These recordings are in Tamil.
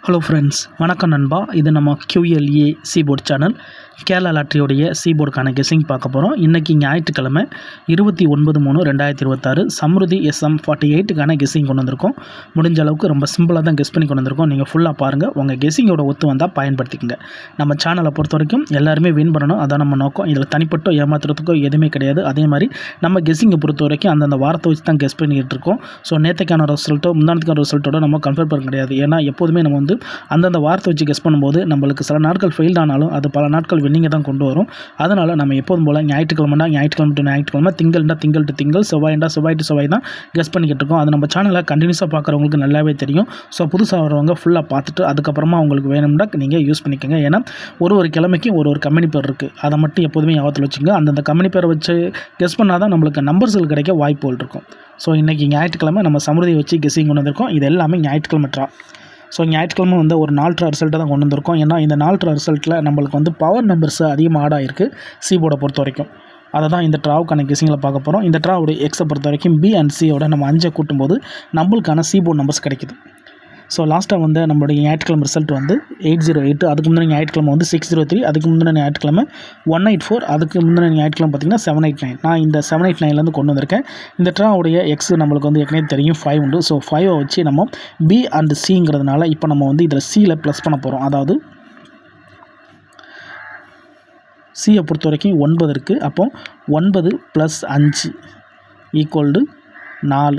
ஹலோ ஃப்ரெண்ட்ஸ், வணக்கம் நண்பா. இது நம்ம QLA சீபோர்ட் சேனல். கேரளா லாட்ரியோடைய சீபோர்டுக்கான கெஸ்ஸிங் பார்க்க போகிறோம். இன்றைக்கி ஞாயிற்றுக்கிழமை 29/3/2026 சம்ருதி SM48க்கான கெஸ்ஸிங் கொண்டு வந்திருக்கோம். முடிஞ்ச அளவுக்கு ரொம்ப சிம்பிளாக தான் கெஸ் பண்ணி கொண்டு வந்திருக்கோம். நீங்கள் ஃபுல்லாக பாருங்கள். உங்கள் கெஸ்ஸிங்கோட ஒத்து வந்தால் பயன்படுத்திக்கங்க. நம்ம சேனலை பொறுத்த வரைக்கும் எல்லாருமே வின் பண்ணணும், அதான் நம்ம நோக்கம். இதில் தனிப்பட்ட ஏமாத்துறதுக்கோ எதுவுமே கிடையாது. அதே மாதிரி நம்ம கெஸ்ஸிங்கை பொறுத்த வரைக்கும் அந்தந்த வாரத்தை வச்சு தான் கெஸ் பண்ணிக்கிட்டு இருக்கோம். ஸோ நேற்றுக்கான ரிசல்ட்டோ முந்தானத்துக்கான ரிசல்ட்டோட நம்ம கன்ஃபர்ம் பண்ண கிடையாது. ஏன்னா எப்போதுமே நம்ம அந்தந்த வாரத்தை வச்சு கெஸ் பண்ணும்போது நம்மளுக்கு சில நாட்கள் ஃபெயில் ஆனாலும் அது பல நாட்கள் வின்னிங்கை தான் கொண்டு வரும். அதனால் நம்ம எப்போதும் போல் ஞாயிற்றுக்கிழமை டு ஞாயிற்றுக்கிழமை, திங்கள் டு திங்கள், செவ்வாய் டு செவ்வாய் தான் கெஸ் பண்ணிக்கிட்டு இருக்கோம். அது நம்ம சேனலை கண்டினியூஸாக பார்க்குறவங்களுக்கு நல்லாவே தெரியும். ஸோ புதுசாக வரவங்க ஃபுல்லாக பார்த்துட்டு அதுக்கப்புறமா உங்களுக்கு வேணும்னா நீங்கள் யூஸ் பண்ணிக்கோங்க. ஏன்னா ஒரு கிழமைக்கு ஒரு கம்பெனி பேர் இருக்குது. அதை மட்டும் எப்போதுமே ஞாபகத்தில் வச்சுங்க. அந்தந்த கம்பெனி பேரை வச்சு கெஸ் பண்ணால் தான் நம்மளுக்கு நம்பர்ஸில் கிடைக்க வாய்ப்புகள் இருக்கும். ஸோ இன்றைக்கி ஞாயிற்றுக்கிழமை நம்ம சம்ருதியை வச்சு கெஸ்ஸிங் கொண்டு வந்திருக்கோம். இது எல்லாமே ஞாயிற்றுக்கிழமை ட்ரா. ஸோ ஞாயிற்றுக்கிழமை ஒரு 4 ட்ரா ரிசல்ட்டை தான் கொண்டு வந்திருக்கோம். ஏன்னா இந்த 4 ட்ரா ரிசல்ட்டில் நம்மளுக்கு பவர் நம்பர்ஸ் அதிகமாக ஆட் ஆகிருக்கு சீபோர்டை பொறுத்த வரைக்கும். அதை தான் இந்த ட்ராவுக்கான கெஸ்ஸிங்கில் பார்க்க போகிறோம். இந்த ட்ராவுடைய எக்ஸை பொறுத்த வரைக்கும் B and Cயோட நம்ம 5 கூட்டும்போது நம்மளுக்கான சீபோர்ட் நம்பர்ஸ் கிடைக்குது. ஸோ லாஸ்ட்டாக நம்மளுடைய ஞாயிற்றுக்கிழமை ரிசல்ட் 808, அதுக்கு முந்தின ஞாயிற்றுக்கிழமை 603, அதுக்கு முந்தின ஞாயிற்றுக்கிழமை 184, அதுக்கு முந்தின ஞாயிற்றுக்கிழமை பார்த்திங்கன்னா 789. நான் இந்த 789லேருந்து கொண்டு வந்திருக்கேன். இந்த ட்ராவுடைய எக்ஸ் நம்மளுக்கு ஏற்கனவே தெரியும் 5 உண்டு. ஸோ 5 வச்சு நம்ம B and Cங்கிறதுனால இப்போ நம்ம இதில் Cயில் ப்ளஸ் பண்ண போகிறோம். அதாவது Cயை பொறுத்த வரைக்கும் 9 இருக்குது. அப்போ 9 + 5 = 4.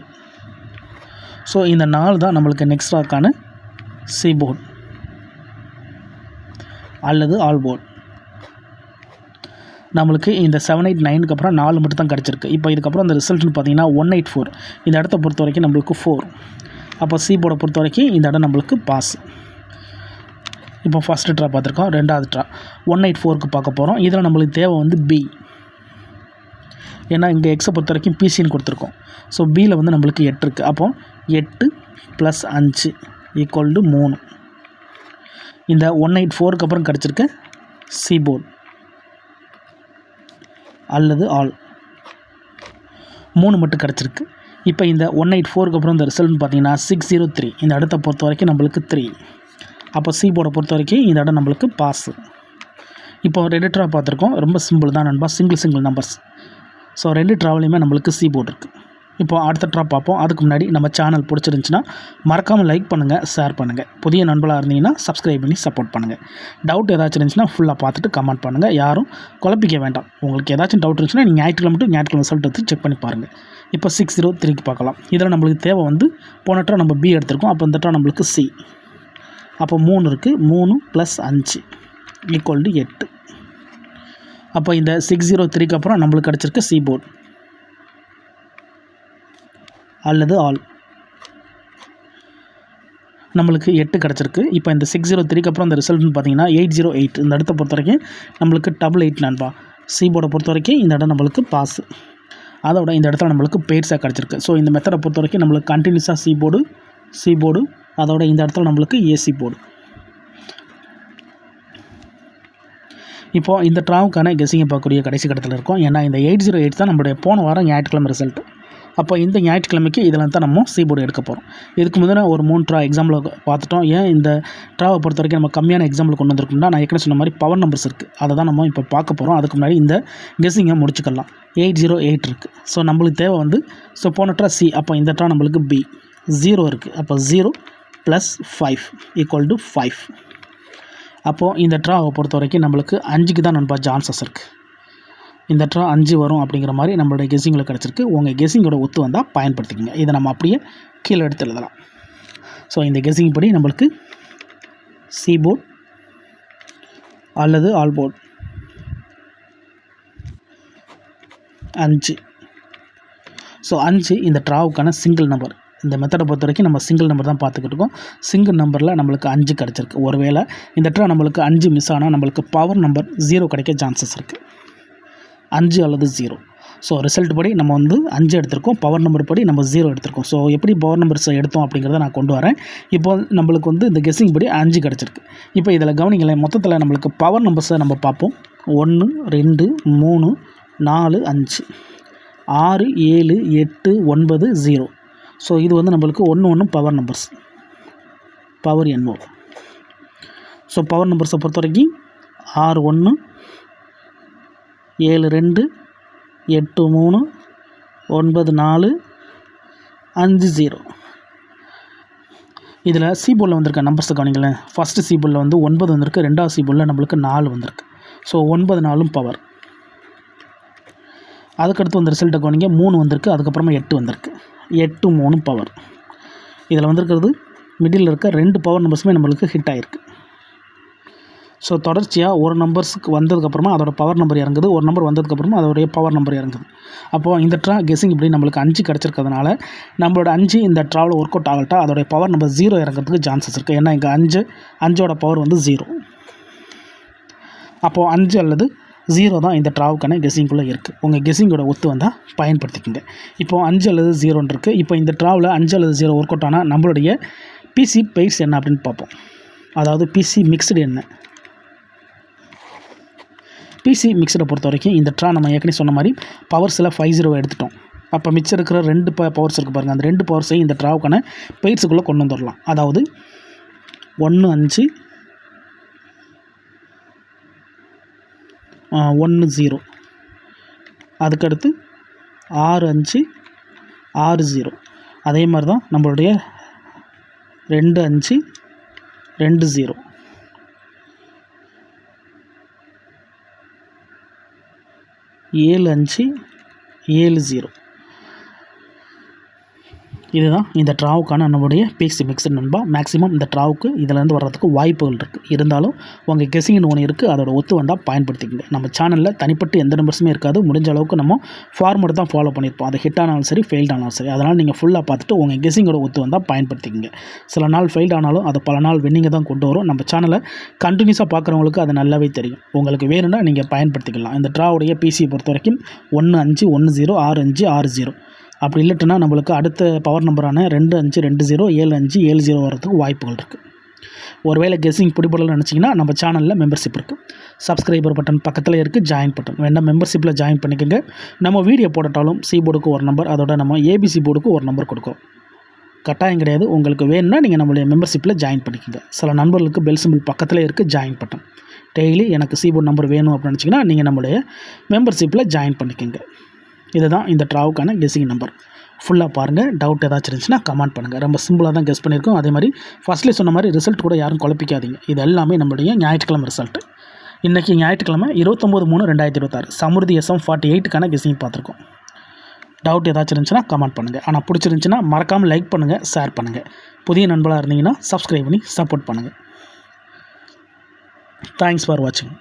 ஸோ இந்த 4 தான் நம்மளுக்கு நெக்ஸ்ட் ராக்கான சீபோர்ட் அல்லது ஆல் போர்ட். நம்மளுக்கு இந்த 789க்கு அப்புறம் 4 மட்டும் தான் கிடச்சிருக்கு. இப்போ இதுக்கப்புறம் இந்த ரிசல்ட்னு பார்த்தீங்கன்னா 184. இந்த இடத்த பொறுத்த வரைக்கும் நம்மளுக்கு 4. அப்போ சீபோர்டை பொறுத்த வரைக்கும் இந்த இடம் நம்மளுக்கு பாஸ். இப்போ ஃபஸ்ட்டு ட்ரா பார்த்துருக்கோம். ரெண்டாவது ட்ரா 184க்கு பார்க்க போகிறோம். இதில் நம்மளுக்கு தேவை B. ஏன்னா இங்கே எக்ஸை பொறுத்த வரைக்கும் PCன்னு கொடுத்துருக்கோம். ஸோ Bயில் நம்மளுக்கு 8 இருக்குது. அப்போ 8 + 5 = 3. இந்த 184க்கு அப்புறம் கிடச்சிருக்க சீபோர்ட் அல்லது ஆல் 3 மட்டும் கிடச்சிருக்கு. இப்போ இந்த 184க்கு அப்புறம் இந்த ரிசல்ட்னு பார்த்தீங்கன்னா 603. இந்த இடத்த பொறுத்த வரைக்கும் நம்மளுக்கு 3. அப்போ சீபோர்டை பொறுத்த வரைக்கும் இந்த இடம் நம்மளுக்கு பாஸ். இப்போ 2 ட்ரா பார்த்துருக்கோம். ரொம்ப சிம்பிள் தான் நண்பா, சிங்கிள் நம்பர்ஸ். ஸோ 2 ட்ராவிலையுமே நம்மளுக்கு சீபோர்ட் இருக்குது. இப்போ அடுத்த ட்ரா பார்ப்போம். அதுக்கு முன்னாடி நம்ம சேனல் பிடிச்சிருந்துச்சின்னா மறக்காமல் லைக் பண்ணுங்கள், ஷேர் பண்ணுங்கள். புதிய நண்பர்களாக இருந்தீங்கன்னா சப்ஸ்கிரைப் பண்ணி சப்போர்ட் பண்ணுங்கள். டவுட் ஏதாச்சும் இருந்துச்சுன்னா ஃபுல்லாக பார்த்துட்டு கமெண்ட் பண்ணுங்கள். யாரும் குழப்பிக்க வேண்டாம். உங்களுக்கு ஏதாச்சும் டவுட் இருந்துச்சுன்னா நீங்கள் ஞாயிற்றுக்கிழமை ரிசல்ட் எடுத்து செக் பண்ணி பாருங்கள். இப்போ 603க்கு பார்க்கலாம். இதில் நம்மளுக்கு தேவை போன ட்ரா நம்ம B எடுத்திருக்கோம். அப்போ இந்த ட்ரா நம்மளுக்கு C. அப்போ 3 இருக்குது. 3 + 5 = 8. அப்போ இந்த 603க்கு அப்புறம் நம்மளுக்கு கிடச்சிருக்க சீபோர்ட் அல்லது ஆல் நம்மளுக்கு 8 கிடச்சிருக்கு. இப்போ இந்த 603க்கு அப்புறம் இந்த ரிசல்ட்னு பார்த்தீங்கன்னா 808. இந்த இடத்த பொறுத்த வரைக்கும் நம்மளுக்கு 88 நண்பா. சீபோர்டை பொறுத்த வரைக்கும் இந்த இடம் நம்மளுக்கு பாஸ். அதோட இந்த இடத்துல நம்மளுக்கு பெய்ட்ஸாக கிடச்சிருக்கு. ஸோ இந்த மெத்தடை பொறுத்த வரைக்கும் நம்மளுக்கு கண்டினியூஸாக சீபோர்டு அதோட இந்த இடத்துல நம்மளுக்கு AC போர்டு. இப்போது இந்த ட்ராவுக்கான கெஸ்ஸிங்கை பார்க்கக்கூடிய கடைசி கட்டத்தில் இருக்கும். ஏன்னா இந்த 808 தான் நம்மளுடைய போன வாரம் ஞாயிற்றுக்கிழமை ரிசல்ட். அப்போ இந்த ஞாயிற்றுக்கிழமைக்கு இதில் தான் நம்ம சீபோர்டு எடுக்க போகிறோம். இதுக்கு முந்தின ஒரு 3 ட்ரா எக்ஸாம்பிள் பார்த்துட்டோம். ஏன் இந்த ட்ராவை பொறுத்த வரைக்கும் நம்ம கம்மியான எக்ஸாம்பிள் கொண்டு வந்திருக்கோம்னா, நான் ஏற்கனவே சொன்ன மாதிரி பவர் நம்பர்ஸ் இருக்குது. அதை தான் நம்ம இப்போ பார்க்க போகிறோம். அதுக்கு முன்னாடி இந்த கெஸ்ஸிங்கை முடிச்சுக்கலாம். 808 இருக்குது. ஸோ நம்மளுக்கு தேவை ஸோ போன ட்ரா C. அப்போ இந்த ட்ரா நம்மளுக்கு B. 0 இருக்குது. அப்போ 0 + 5 = 5. அப்போது இந்த ட்ராவை பொறுத்த வரைக்கும் நம்மளுக்கு 5க்கு தான் நண்பா சான்சஸ் இருக்குது. இந்த ட்ரா 5 வரும் அப்படிங்கிற மாதிரி நம்மளுடைய கெஸ்ஸிங்கில் கிடச்சிருக்கு. உங்கள் கெஸ்ஸிங்கோட ஒத்து வந்தால் பயன்படுத்திக்கங்க. இதை நம்ம அப்படியே கீழே எடுத்து எழுதலாம். ஸோ இந்த கெஸ்ஸிங் படி நம்மளுக்கு சீபோர்ட் அல்லது ஆல் போர்ட் 5. ஸோ 5 இந்த ட்ராவுக்கான சிங்கிள் நம்பர். இந்த மெத்தடை பொறுத்த வரைக்கும் நம்ம சிங்கிள் நம்பர் தான் பார்த்துக்கிட்டு இருக்கோம். சிங்கிள் நம்பரில் நம்மளுக்கு 5 கிடச்சிருக்கு. ஒருவேளை இந்த ட்ரா நம்மளுக்கு 5 மிஸ் ஆனால் நம்மளுக்கு பவர் நம்பர் 0 கிடைக்க சான்சஸ் இருக்குது. 5 அல்லது 0. ஸோ ரிசல்ட் படி நம்ம 5 எடுத்திருக்கோம். பவர் நம்பர் படி நம்ம 0 எடுத்திருக்கோம். ஸோ எப்படி பவர் நம்பர்ஸை எடுத்தோம் அப்படிங்கிறத நான் கொண்டு வரேன். இப்போ நம்மளுக்கு இந்த கெஸ்ஸிங் படி 5 கிடச்சிருக்கு. இப்போ இதில் கவனிங்களேன், மொத்தத்தில் நம்மளுக்கு பவர் நம்பர்ஸை நம்ம பார்ப்போம். 1 2 3 4 5 6 7 8 9 0. ஸோ இது நம்மளுக்கு 1 1 power numbers, power NO. So power நம்பர்ஸை பொறுத்த வரைக்கும் 61 72 83 94 50. இதில் சி போர்டில் வந்திருக்க நம்பர்ஸை கவனிங்களேன். ஃபஸ்ட்டு சி போர்டில் வந்து 9 வந்திருக்கு, ரெண்டாவது சி போர்டில் நம்மளுக்கு 4 வந்திருக்கு. So 9 4 power. அதுக்கடுத்து வந்து ரிசல்ட்டை கவனிங்க, 3 வந்திருக்கு, அதுக்கப்புறமா 8 வந்திருக்கு. 8 3 பவர். இதில் வந்திருக்கிறது மிடில் இருக்க 2 பவர் நம்பர்ஸுமே நம்மளுக்கு ஹிட் ஆகிருக்கு. ஸோ தொடர்ச்சியாக ஒரு நம்பர்ஸுக்கு வந்ததுக்கப்புறமா அதோட பவர் நம்பர் இறங்குது, ஒரு நம்பர் வந்ததுக்கப்புறமா அதோடைய பவர் நம்பர் இறங்குது. அப்போது இந்த ட்ரா கெஸ்ஸிங் இப்படி நம்மளுக்கு 5 கிடச்சிருக்கிறதுனால நம்மளோட 5 இந்த ட்ராவில் ஒர்க் அவுட் ஆகட்டா அதோடைய பவர் நம்பர் 0 இறங்கிறதுக்கு சான்சஸ் இருக்குது. ஏன்னா இங்கே 5ஓட பவர் வந்து 0. அப்போது 5 அல்லது 0 தான் இந்த ட்ராவுக்கான கெஸ்ஸிங்குள்ளே இருக்குது. உங்கள் கெஸ்ஸிங்கோட ஒத்து வந்தால் பயன்படுத்திக்கோங்க. இப்போது 5 அல்லது 0 இருக்குது. இப்போ இந்த ட்ராவில் 5 அல்லது 0 ஒர்க் அவுட் ஆனால் நம்மளுடைய பிசி பெய்ட்ஸ் என்ன அப்படின்னு பார்ப்போம். அதாவது பிசி மிக்ஸ்டு என்ன. பிசி மிக்ஸடை பொறுத்த வரைக்கும் இந்த ட்ரா நம்ம ஏற்கனவே சொன்ன மாதிரி பவர்ஸில் 5-0 எடுத்துட்டோம். அப்போ மிச்சம் இருக்கிற 2 பவர்ஸ் இருக்குது பாருங்கள். அந்த 2 பவர்ஸையும் இந்த ட்ராவுக்கான பெய்ட்ஸுக்குள்ளே கொண்டு வந்துடலாம். அதாவது 1 5 1 0, அதுக்கடுத்து 6 5 6 0. அதே மாதிரி தான் நம்மளுடைய 2 5 2 0, 7 5 7 0. இதுதான் இந்த ட்ராவுக்கான நம்மளுடைய பிசி மிக்ஸ்டு நண்பா. மேக்ஸிமம் இந்த ட்ராவுக்கு இதிலேருந்து வர்றதுக்கு வாய்ப்புகள் இருக்குது. இருந்தாலும் உங்கள் கெஸ்ஸிங்னு ஒன்று இருக்குது, அதோட ஒத்து வந்தால் பயன்படுத்திக்கங்க. நம்ம சேனலில் தனிப்பட்டு எந்த நம்பர்ஸுமே இருக்காது. முடிஞ்ச அளவுக்கு நம்ம ஃபார்மேட் தான் ஃபாலோ பண்ணியிருப்போம். அது ஹிட் ஆனாலும் சரி, ஃபெயில்ட் ஆனாலும் சரி. அதனால் நீங்கள் ஃபுல்லாக பார்த்துட்டு உங்கள் கெஸ்ஸிங்கோட ஒத்து வந்தால் பயன்படுத்திக்கங்க. சில நாள் ஃபெயில்ட் ஆனாலும் அது பல நாள் வின்னிங்கை தான் கொண்டு வரும். நம்ம சேனலை கண்டினியூஸாக பார்க்குறவங்களுக்கு அது நல்லாவே தெரியும். உங்களுக்கு வேணும்னா நீங்கள் பயன்படுத்திக்கலாம். இந்த ட்ராவுடைய பிசியை பொறுத்த வரைக்கும் 1 5 1 0 6 5 6 0. அப்படி இல்லைட்டுனா நம்மளுக்கு அடுத்த பவர் நம்பரான 2 5 2 0 7 5 7 0 வரதுக்கு வாய்ப்புகள் இருக்குது. ஒருவேளை கெஸ்ஸிங் பிடிபடலன்னு நினச்சிங்கன்னா நம்ம சேனலில் மெம்பர்ஷிப் இருக்குது. சப்ஸ்கிரைபர் பட்டன் பக்கத்தில் இருக்குது, ஜாயின் பட்டன் வேணால் மெம்பர்ஷிப்பில் ஜாயின் பண்ணிக்கோங்க. நம்ம வீடியோ போட்டாலும் சி போர்டுக்கு ஒரு நம்பர், அதோட நம்ம ஏபிசி போர்டுக்கு ஒரு நம்பர் கொடுக்கும். கட்டாயம் கிடையாது. உங்களுக்கு வேணும்னா நீங்கள் நம்மளுடைய மெம்பர்ஷிப்பில் ஜாயின் பண்ணிக்கோங்க. சில நண்பர்களுக்கு பெல் சிம்பிள் பக்கத்தில் இருக்குது, ஜாயின் பட்டன். டெய்லி எனக்கு சி போர்டு நம்பர் வேணும் அப்படின்னு நினச்சிங்கன்னா நீங்கள் நம்மளுடைய மெம்பர்ஷிப்பில் ஜாயின் பண்ணிக்கோங்க. இதுதான் இந்த ட்ராவுக்கான கெஸ்ஸிங் நம்பர். ஃபுல்லாக பாருங்கள். டவுட் ஏதாச்சும் இருந்துச்சுன்னா கமெண்ட் பண்ணுங்கள். ரொம்ப சிம்பிளாக தான் கெஸ் பண்ணியிருக்கோம். அதே மாதிரி ஃபஸ்ட்லேயே சொன்ன மாதிரி ரிசல்ட் கூட யாரும் குழப்பிக்காதீங்க. இது எல்லாமே நம்மளுடைய ஞாயிற்றுக்கிழமை ரிசல்ட்டு. இன்றைக்கி ஞாயிற்றுக்கிழமை 29/3/2026 சமுர்தி SM48க்கான கெஸ்ஸிங் பார்த்துருக்கோம். டவுட் ஏதாச்சும் இருந்துச்சுன்னா கமெண்ட் பண்ணுங்கள். ஆனால் பிடிச்சிருந்துச்சுன்னா மறக்காமல் லைக் பண்ணுங்கள், ஷேர் பண்ணுங்கள். புதிய நண்பர்களாக இருந்தீங்கன்னா சப்ஸ்கிரைப் பண்ணி சப்போர்ட் பண்ணுங்கள். தேங்க்ஸ் ஃபார் வாட்சிங்.